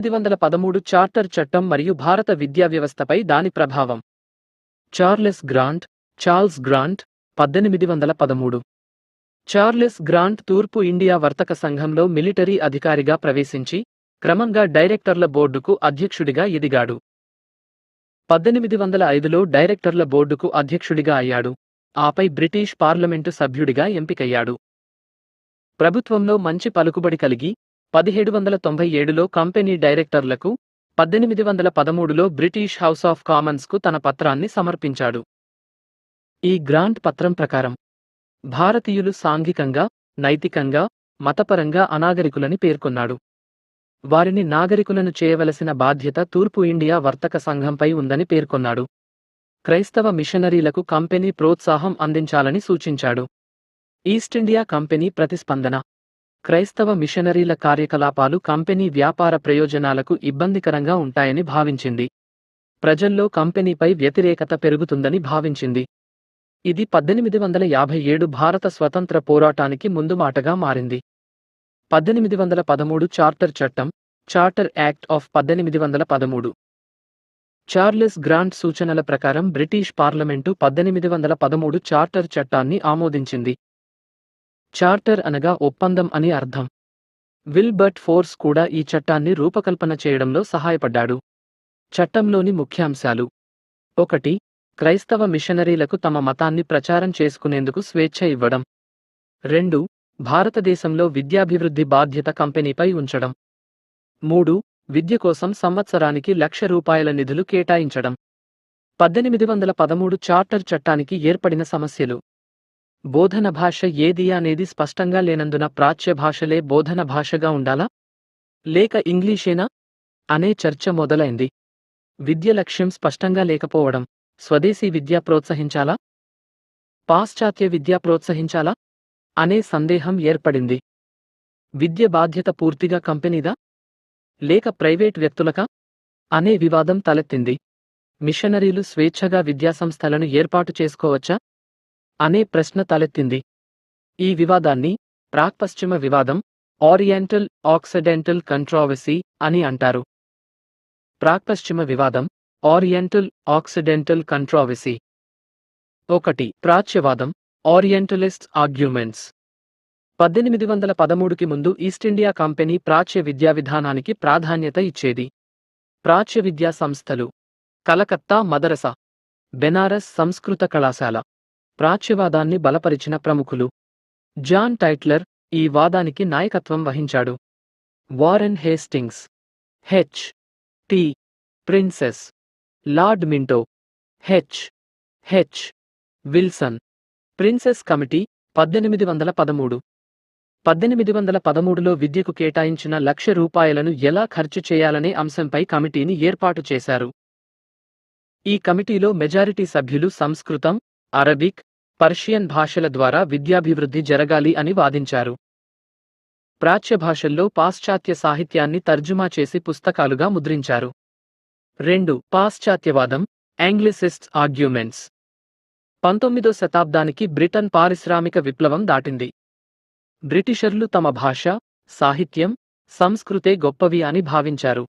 1813 charter చట్టం మరియు భారత విద్యా వ్యవస్థపై దాని ప్రభావం. Charles grant 1813. చార్లెస్ గ్రాంట్ తూర్పు ఇండియా వర్తక సంఘంలో మిలిటరీ అధికారిగా ప్రవేశించి, క్రమంగా డైరెక్టర్ల బోర్డుకు అధ్యక్షుడిగా ఎదిగాడు. 1805లో డైరెక్టర్ల బోర్డుకు అధ్యక్షుడిగా అయ్యాడు. ఆపై బ్రిటిష్ పార్లమెంటు సభ్యుడిగా ఎంపికయ్యాడు. ప్రభుత్వంలో మంచి పలుకుబడి కలిగి 1797లో కంపెనీ డైరెక్టర్లకు, 1813లో బ్రిటిష్ హౌస్ ఆఫ్ కామన్స్కు తన పత్రాన్ని సమర్పించాడు. ఈ గ్రాంట్ పత్రం ప్రకారం భారతీయులు సాంఘికంగా, నైతికంగా, మతపరంగా అనాగరికులని పేర్కొన్నాడు. వారిని నాగరికులను చేయవలసిన బాధ్యత తూర్పు ఇండియా వర్తక సంఘంపై ఉందని పేర్కొన్నాడు. క్రైస్తవ మిషనరీలకు కంపెనీ ప్రోత్సాహం అందించాలని సూచించాడు. ఈస్టిండియా కంపెనీ ప్రతిస్పందన: క్రైస్తవ మిషనరీల కార్యకలాపాలు కంపెనీ వ్యాపార ప్రయోజనాలకు ఇబ్బందికరంగా ఉంటాయని భావించింది. ప్రజల్లో కంపెనీపై వ్యతిరేకత పెరుగుతుందని భావించింది. ఇది 1857 భారత స్వతంత్ర పోరాటానికి ముందుమాటగా మారింది. 1813 చార్టర్ చట్టం, charter act of 1813. Charles grant సూచనల ప్రకారం బ్రిటిష్ పార్లమెంటు 1813 చార్టర్ చట్టాన్ని ఆమోదించింది. చార్టర్ అనగా ఒప్పందం అని అర్థం. విల్బర్ట్ ఫోర్స్ కూడా ఈ చట్టాన్ని రూపకల్పన చేయడంలో సహాయపడ్డాడు. చట్టంలోని ముఖ్యాంశాలు: 1. క్రైస్తవ మిషనరీలకు తమ మతాన్ని ప్రచారం చేసుకునేందుకు స్వేచ్ఛ ఇవ్వడం. 2. భారతదేశంలో విద్యాభివృద్ధి బాధ్యత కంపెనీపై ఉంచడం. 3. విద్య కోసం సంవత్సరానికి ₹1,00,000 నిధులు కేటాయించడం. 1813 చార్టర్ చట్టానికి ఏర్పడిన సమస్యలు: బోధన భాష ఏది అనేది స్పష్టంగా లేనందున ప్రాచ్య భాషలే బోధన భాషగా ఉండాలా, లేక ఇంగ్లీషేనా అనే చర్చ మొదలైంది. విద్య లక్ష్యం స్పష్టంగా లేకపోవడం: స్వదేశీ విద్య ప్రోత్సహించాలా, పాశ్చాత్య విద్య ప్రోత్సహించాలా అనే సందేహం ఏర్పడింది. విద్య బాధ్యత పూర్తిగా కంపెనీదా, లేక ప్రైవేట్ వ్యక్తులకా అనే వివాదం తలెత్తింది. మిషనరీలు స్వేచ్ఛగా విద్యాసంస్థలను ఏర్పాటు చేసుకోవచ్చా అనే ప్రశ్న తలెత్తింది. ఈ వివాదాన్ని ప్రాక్పశ్చిమ వివాదం, ఓరియంటల్ ఆక్సిడెంటల్ కంట్రోవర్సీ అని అంటారు. ప్రాక్పశ్చిమ వివాదం, ఓరియంటల్ ఆక్సిడెంటల్ కంట్రోవర్సీ. 1. ప్రాచ్యవాదం, ఓరియంటలిస్ట్ ఆర్గ్యుమెంట్స్. 1813కి ముందు ఈస్టిండియా కంపెనీ ప్రాచ్య విద్యా విధానానికి ప్రాధాన్యత ఇచ్చేది. ప్రాచ్య విద్యా సంస్థలు: కలకత్తా మదరసా, బెనారస్ సంస్కృత కళాశాల. ప్రాచ్యవాదాన్ని బలపరిచిన ప్రముఖులు: జాన్ టైట్లర్ ఈ వాదానికి నాయకత్వం వహించాడు. Warren Hastings, H T. Prinsep, Lord Minto, H. Wilson. Prinsep committee 1813. 1813లో విద్యకు కేటాయించిన ₹1,00,000 ఎలా ఖర్చు చేయాలనే అంశంపై కమిటీని ఏర్పాటు చేశారు. ఈ కమిటీలో మెజారిటీ సభ్యులు సంస్కృతం, అరబిక్, పర్షియన్ భాషల ద్వారా విద్యాభివృద్ధి జరగాలి అని వాదించారు. ప్రాచ్య భాషల్లో పాశ్చాత్య సాహిత్యాన్ని తర్జుమా చేసి పుస్తకాలుగా ముద్రించారు. 2. పాశ్చాత్యవాదం, యాంగ్లిసిస్ట్స్ ఆర్గ్యుమెంట్స్. 19వ శతాబ్దానికి బ్రిటన్ పారిశ్రామిక విప్లవం దాటింది. బ్రిటిషర్లు తమ భాష, సాహిత్యం, సంస్కృతే గొప్పవి అని భావించారు.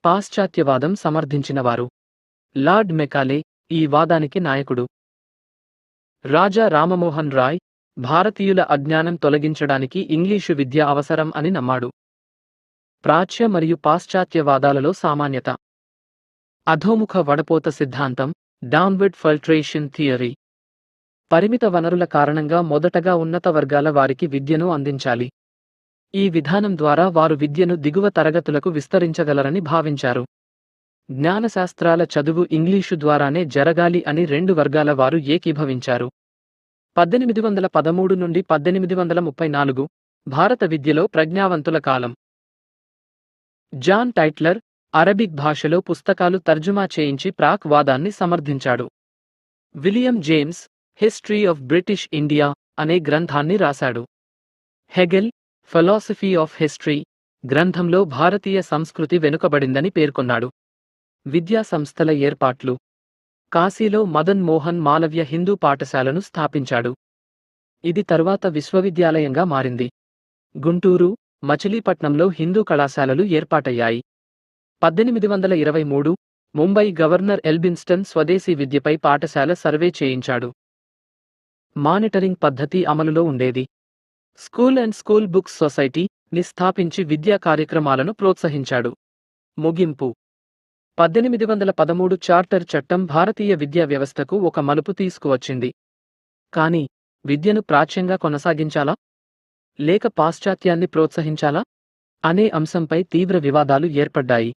పాశ్చాత్యవాదం సమర్థించినవారు: లార్డ్ మెకాలే ఈ వాదానికి నాయకుడు. రాజా రామమోహన్ రాయ్ భారతీయుల అజ్ఞానం తొలగించడానికి ఇంగ్లీషు విద్య అవసరం అని నమ్మాడు. ప్రాచ్య మరియు పాశ్చాత్యవాదాలలో సామాన్యత: అధోముఖ వడపోత సిద్ధాంతం, డౌన్వర్డ్ ఫిల్ట్రేషన్ థియరీ. పరిమిత వనరుల కారణంగా మొదటగా ఉన్నత వర్గాల వారికి విద్యను అందించాలి. ఈ విధానం ద్వారా వారు విద్యను దిగువ తరగతులకు విస్తరించగలరని భావించారు. జ్ఞానశాస్త్రాల చదువు ఇంగ్లీషు ద్వారానే జరగాలి అని 2 వర్గాల వారు ఏకీభవించారు. 1813 నుండి 1834 భారత విద్యలో ప్రజ్ఞావంతుల కాలం. జాన్ టైట్లర్ అరబిక్ భాషలో పుస్తకాలు తర్జుమా చేయించి ప్రాక్ వాదాన్ని సమర్థించాడు. William James history of British India అనే గ్రంథాన్ని రాశాడు. హెగెల్ ఫిలాసఫీ ఆఫ్ హిస్టరీ గ్రంథంలో భారతీయ సంస్కృతి వెనుకబడిందని పేర్కొన్నాడు. విద్యా సంస్థల ఏర్పాట్లు: కాశీలో మదన్ మోహన్ మాలవ్య హిందూ పాఠశాలను స్థాపించాడు. ఇది తరువాత విశ్వవిద్యాలయంగా మారింది. గుంటూరు, మచిలీపట్నంలో హిందూ కళాశాలలు ఏర్పాటయ్యాయి. 1823 ముంబై గవర్నర్ ఎల్బిన్స్టన్ స్వదేశీ విద్యపై పాఠశాల సర్వే చేయించాడు. మానిటరింగ్ పద్ధతి అమలులో ఉండేది. School and school books society ని స్థాపించి విద్యా కార్యక్రమాలను ప్రోత్సహించాడు. ముగింపు 1813 చార్టర్ చట్టం భారతీయ విద్యా వ్యవస్థకు ఒక మలుపు తీసుకువచ్చింది. కానీ విద్యను ప్రాచ్యంగా కొనసాగించాలా? లేక పాశ్చాత్యాన్ని ప్రోత్సహించాలా? అనే అంశంపై తీవ్ర వివాదాలు ఏర్పడ్డాయి.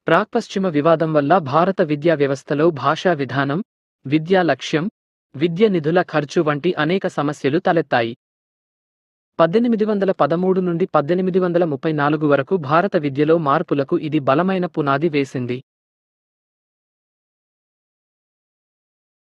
ప్రాక్పశ్చిమ వివాదం వల్ల భారత విద్యా వ్యవస్థలో భాషా విధానం, విద్యా లక్ష్యం, విద్య నిధుల ఖర్చు వంటి అనేక సమస్యలు తలెత్తాయి. 1813 నుండి 1834 వరకు భారత విద్యలో మార్పులకు ఇది బలమైన పునాది వేసింది.